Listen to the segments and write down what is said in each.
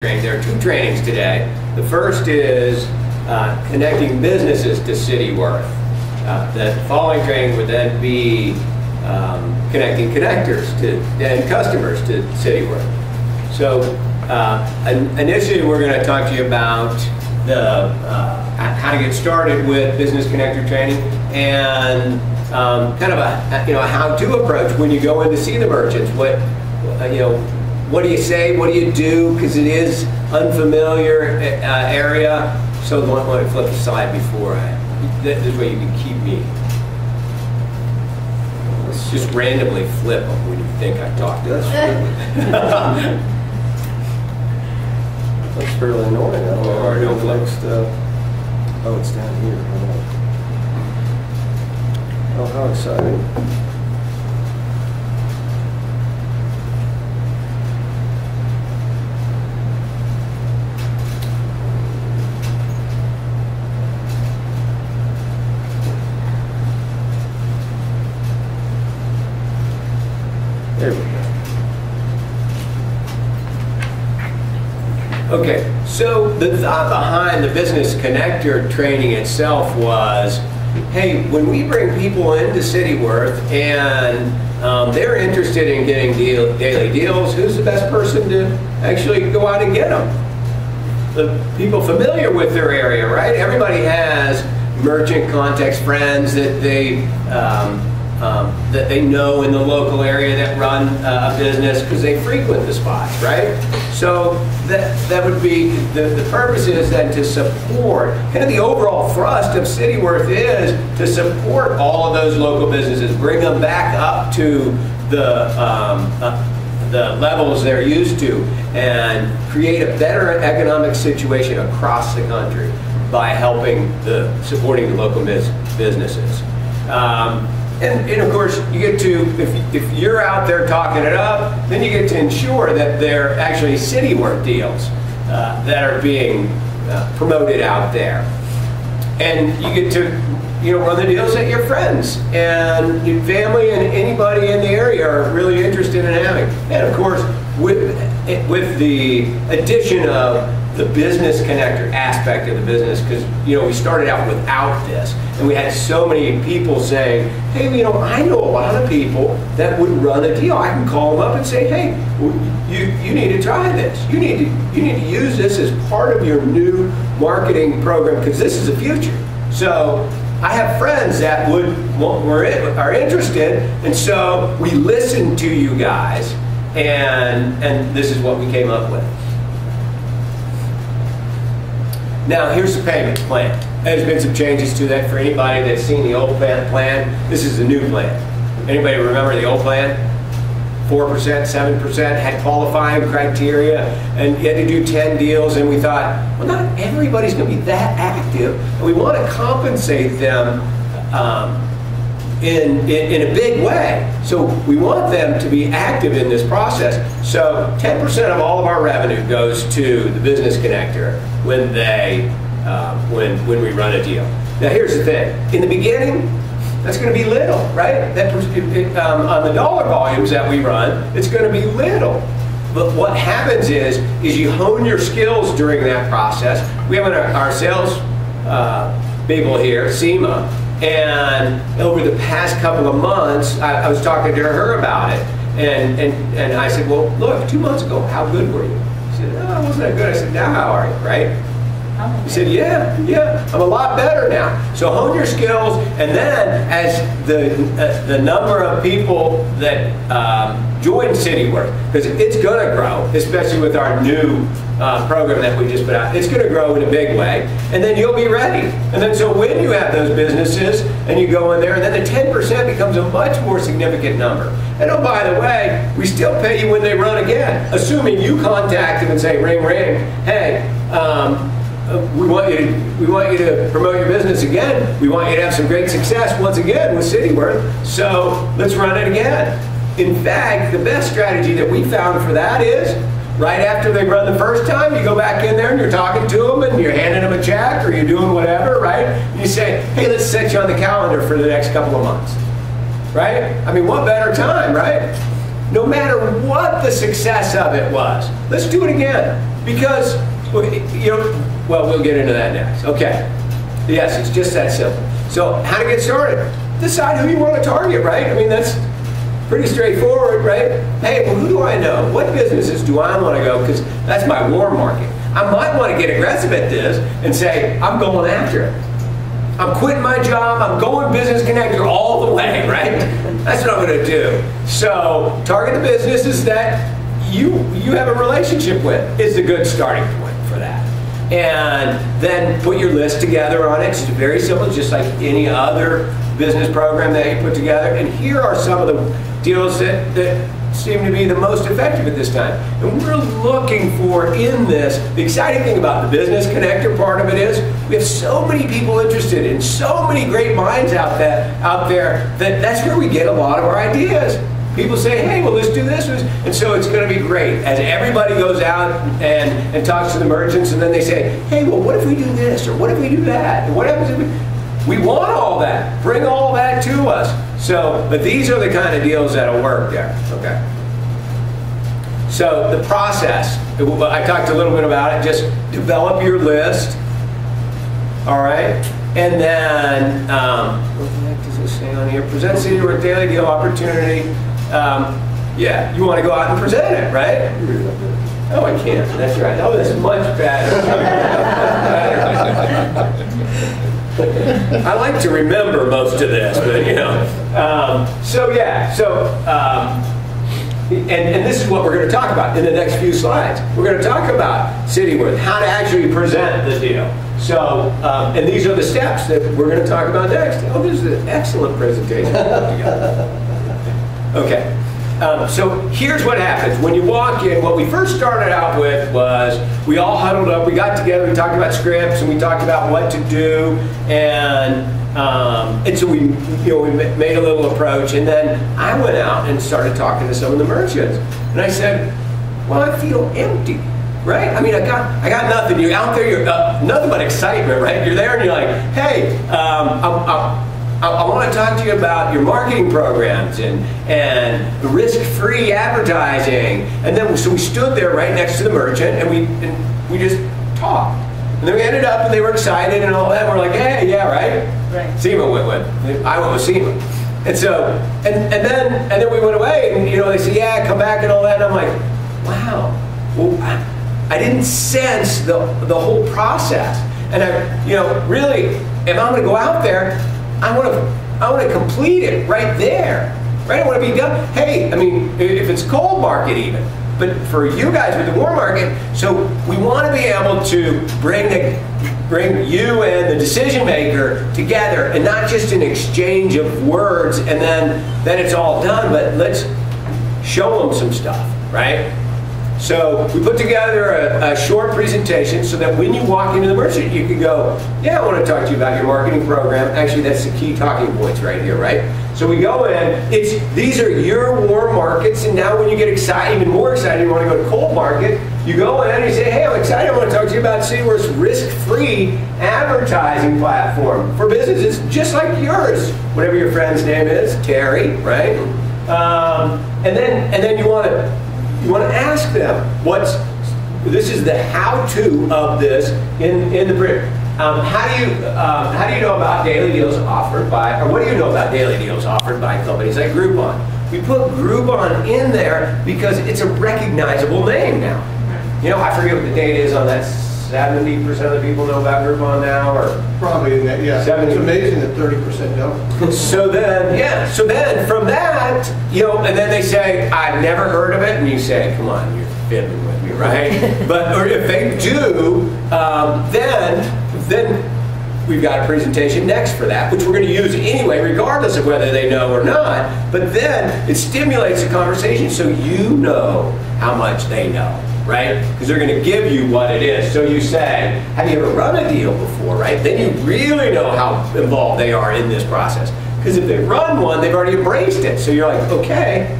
There are two trainings today. The first is connecting businesses to CityWorth. The following training would then be connecting connectors and customers to CityWorth. So initially we're going to talk to you about how to get started with business connector training and kind of a how-to approach when you go in to see the merchants. What do you say? What do you do? Because it is unfamiliar area. So let me flip the slide before this way you can keep me. Let's just randomly flip them when you think I talked to us. That's fairly annoying. Or no flip. Oh, it's down here. Oh, how exciting. There we go. Okay, so the thought behind the business connector training itself was, hey, when we bring people into CityWorth and they're interested in getting daily deals, who's the best person to actually go out and get them? The people familiar with their area, right? Everybody has merchant contacts, friends that they know in the local area that run a business because they frequent the spots, right? So that would be, the purpose is then to support, kind of the overall thrust of CityWorth is to support all of those local businesses, bring them back up to the levels they're used to, and create a better economic situation across the country by supporting the local businesses. And of course, you get to, if you're out there talking it up, then you get to ensure that they're actually CityWorth deals that are being promoted out there. And you get to run the deals that your friends and your family and anybody in the area are really interested in having. And of course, with the addition of the business connector aspect of the business, because we started out without this, and we had so many people saying, hey, I know a lot of people that would run a deal. I can call them up and say, hey, you need to try this. You need to use this as part of your new marketing program, because this is the future. So I have friends that are interested, and so we listened to you guys, and this is what we came up with. Now, here's the payment plan. There's been some changes to that for anybody that's seen the old plan. This is the new plan. Anybody remember the old plan? 4%, 7%, had qualifying criteria, and you had to do 10 deals, and we thought, well, not everybody's going to be that active, and we want to compensate them in a big way. So we want them to be active in this process. So 10% of all of our revenue goes to the business connector when when we run a deal. Now here's the thing. In the beginning, that's going to be little, right? On the dollar volumes that we run, it's going to be little. But what happens is you hone your skills during that process. We have our sales people here, Seema, and over the past couple of months, I was talking to her about it, and I said, well, look, 2 months ago, how good were you? She said, no, I wasn't that good. I said, now how are you, right? He said, yeah, I'm a lot better now. So hone your skills, and then as the number of people that join CityWorth, because it's going to grow, especially with our new program that we just put out, it's going to grow in a big way, and then you'll be ready. And then so when you have those businesses and you go in there, and then the 10% becomes a much more significant number. And oh, by the way, we still pay you when they run again, assuming you contact them and say, ring, ring, hey, we want you to promote your business again. We want you to have some great success once again with CityWorth. So let's run it again. In fact, the best strategy that we found for that is right after they run the first time, you go back in there and you're talking to them and you're handing them a check or you're doing whatever, right? And you say, hey, let's set you on the calendar for the next couple of months, right? I mean, what better time, right? No matter what the success of it was, let's do it again. Because, well, we'll get into that next. Okay. Yes, it's just that simple. So how to get started? Decide who you want to target, right? I mean, that's pretty straightforward, right? Hey, well, who do I know? What businesses do I want to go? Because that's my warm market. I might want to get aggressive at this and say, I'm going after it. I'm quitting my job, I'm going business connector all the way, right? That's what I'm going to do. So target the businesses that you have a relationship with is a good starting point for that. And then put your list together on it. It's very simple, just like any other business program that you put together. And here are some of the deals that seem to be the most effective at this time. And we're looking for in this, the exciting thing about the business connector part of it is we have so many people interested in so many great minds out there that that's where we get a lot of our ideas. People say, hey, well, let's do this. And so it's going to be great as everybody goes out and talks to the merchants, and then they say, hey, well, what if we do this? Or what if we do that? And what happens if we want all that. Bring all that to us. So, but these are the kind of deals that'll work there. Okay. So the process, I talked a little bit about it. Just develop your list. All right. And then, what the heck does it say on here? Present CityWorth daily deal opportunity. Yeah, you want to go out and present it, right? Oh, I can't. That's right. Oh, this is much better. I like to remember most of this, but and this is what we're going to talk about in the next few slides. We're going to talk about CityWorth, how to actually present the deal. So, and these are the steps that we're going to talk about next. Oh, this is an excellent presentation. Okay. So here's what happens. When you walk in, what we first started out with was we all huddled up, we got together, we talked about scripts, and we talked about what to do, and so we made a little approach, and then I went out and started talking to some of the merchants, and I said, well, I feel empty, right? I mean, I got nothing. You're out there, you're nothing but excitement, right? You're there and you're like, hey, I want to talk to you about your marketing programs and risk-free advertising. And then so we stood there right next to the merchant and we just talked. And then we ended up and they were excited and all that. And we're like, hey, yeah, right? Right. Seema went with. I went with Seema. And so and then we went away and they said, yeah, come back and all that. And I'm like, wow. Well, I didn't sense the whole process. And I really, if I'm going to go out there, I want to complete it right there, right? I want to be done. Hey, I mean, if it's cold market even, but for you guys with the warm market, so we want to be able to bring you and the decision maker together, and not just an exchange of words and then it's all done, but let's show them some stuff, right? So we put together a short presentation so that when you walk into the merchant, you can go, yeah, I want to talk to you about your marketing program. Actually, that's the key talking points right here, right? So we go in, these are your warm markets, and now when you get excited, even more excited, you want to go to cold market, you go in and you say, hey, I'm excited, I want to talk to you about CityWorth's risk-free advertising platform for businesses just like yours, whatever your friend's name is, Terry, right? And then you want to ask them this is the how-to of this in the print. How do you know about daily deals offered by, or what do you know about daily deals offered by companies like Groupon? We put Groupon in there because it's a recognizable name now. I forget what the date is on that. 70% of the people know about Groupon now, or probably in that, yeah. 70. It's amazing that 30% don't. So then from that, and then they say, I've never heard of it, and you say, come on, you're fiddling with me, right? Or if they do, then we've got a presentation next for that, which we're going to use anyway, regardless of whether they know or not. But then it stimulates the conversation so you know how much they know. Right? Because they're going to give you what it is. So you say, have you ever run a deal before, right? Then you really know how involved they are in this process. Because if they run one, they've already embraced it. So you're like, okay,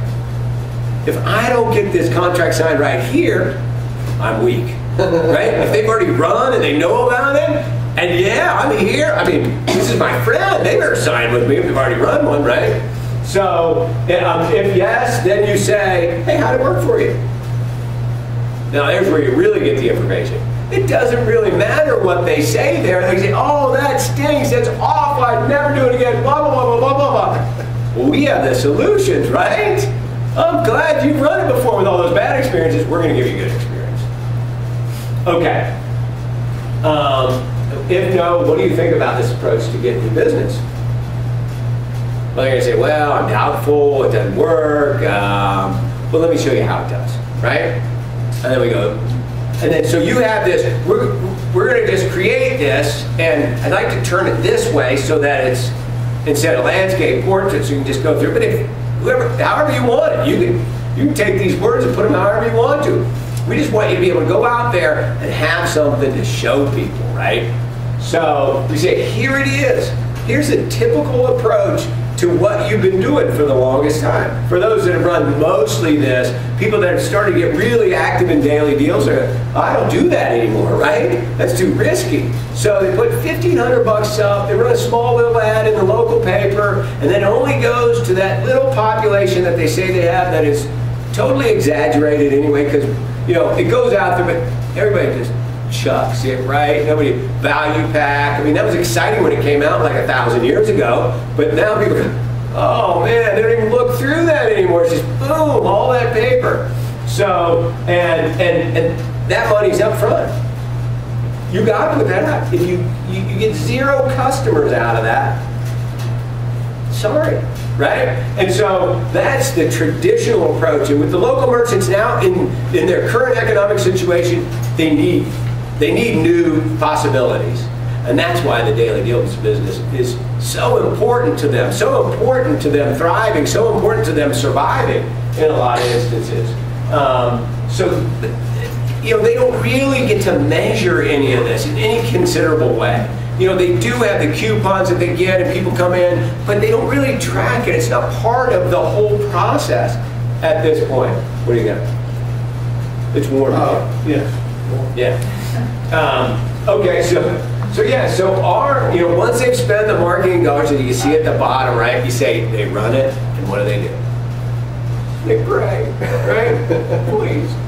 if I don't get this contract signed right here, I'm weak, right? If they've already run and they know about it, and yeah, I'm here. I mean, this is my friend. They better sign with me if they've already run one, right? So if yes, then you say, hey, how'd it work for you? Now there's where you really get the information. It doesn't really matter what they say there. They say, oh, that stinks, that's awful, I'd never do it again, blah, blah, blah, blah, blah, blah. Well, we have the solutions, right? I'm glad you've run it before with all those bad experiences. We're going to give you a good experience. Okay. If no, what do you think about this approach to get new business? Well, they're going to say, well, I'm doubtful, it doesn't work. Well, let me show you how it does, right? And then we go, and then so you have this, we're going to just create this, and I'd like to turn it this way so that it's, instead of landscape portrait, so you can just go through. But if however you want it, you can take these words and put them however you want to. We just want you to be able to go out there and have something to show people, right? So we say, here it is. Here's a typical approach to what you've been doing for the longest time. For those that have run mostly this, people that have started to get really active in daily deals are, I don't do that anymore, right? That's too risky. So they put $1,500 up, they run a small little ad in the local paper, and then it only goes to that little population that they say they have that is totally exaggerated anyway, because it goes out there, but everybody just chucks it, right? Nobody value pack. I mean, that was exciting when it came out like 1,000 years ago, but now people go, oh man, they don't even look through that anymore. It's just boom, all that paper. So, and that money's up front. You got to put that out. If you get 0 customers out of that, sorry, right? And so that's the traditional approach. And with the local merchants now in their current economic situation, they need new possibilities. And that's why the daily deals business is so important to them, so important to them thriving, so important to them surviving in a lot of instances. They don't really get to measure any of this in any considerable way. They do have the coupons that they get and people come in, but they don't really track it. It's not part of the whole process at this point. What do you got? It's warm. Yeah. Okay, so our, once they've spent the marketing dollars, and you see at the bottom, right, you say they run it, and what do? They pray, right?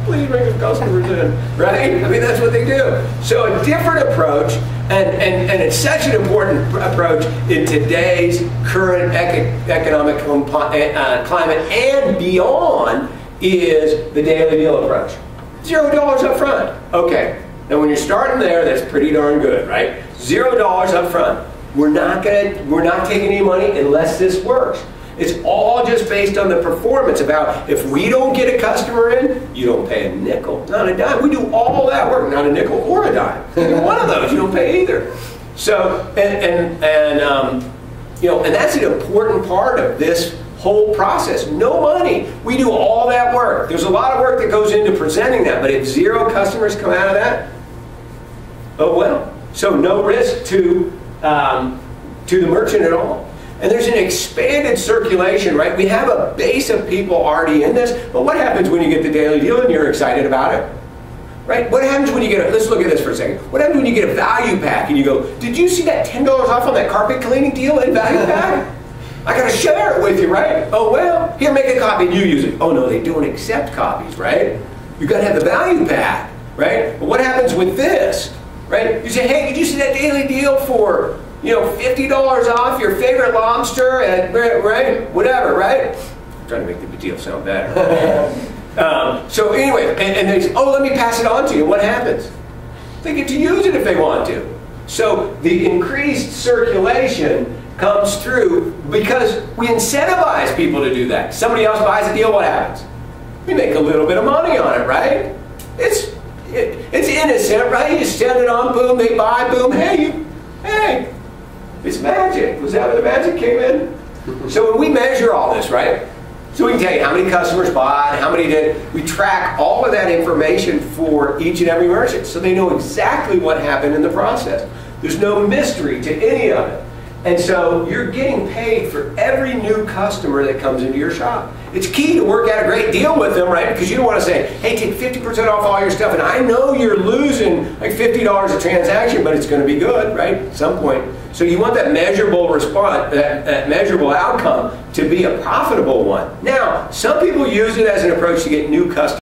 please bring the customers in, right? I mean, that's what they do. So a different approach, and it's such an important approach in today's current economic climate and beyond, is the daily deal approach. $0 up front. Okay. Now when you're starting there, that's pretty darn good, right? $0 up front. We're not taking any money unless this works. It's all just based on the performance. About if we don't get a customer in, you don't pay a nickel, not a dime. We do all that work, not a nickel or a dime. One of those you don't pay either. So and that's an important part of this whole process. No money. We do all that work. There's a lot of work that goes into presenting that, but if 0 customers come out of that, oh well. So no risk to the merchant at all. And there's an expanded circulation, right? We have a base of people already in this, but what happens when you get the daily deal and you're excited about it? Right? What happens when you get let's look at this for a second. What happens when you get a value pack and you go, did you see that $10 off on that carpet cleaning deal in value pack? I gotta share it with you, right? Oh well, here, make a copy and you use it. Oh no, they don't accept copies, right? You gotta have the value pack, right? But what happens with this, right? You say, hey, did you see that daily deal for, $50 off your favorite lobster at, right? Whatever, right? I'm trying to make the deal sound better. So anyway, and they say, oh, let me pass it on to you. What happens? They get to use it if they want to. So the increased circulation comes through because we incentivize people to do that. Somebody else buys a deal, what happens? We make a little bit of money on it, right? It's innocent, right? You just send it on, boom, they buy, boom, hey, it's magic. Was that where the magic came in? So when we measure all this, right? So we can tell you how many customers bought, how many did. We track all of that information for each and every merchant so they know exactly what happened in the process. There's no mystery to any of it. And so you're getting paid for every new customer that comes into your shop. It's key to work out a great deal with them, right? Because you don't want to say, hey, take 50% off all your stuff, and I know you're losing like $50 a transaction, but it's going to be good, right? At some point. So you want that measurable response, that measurable outcome to be a profitable one. Now, some people use it as an approach to get new customers.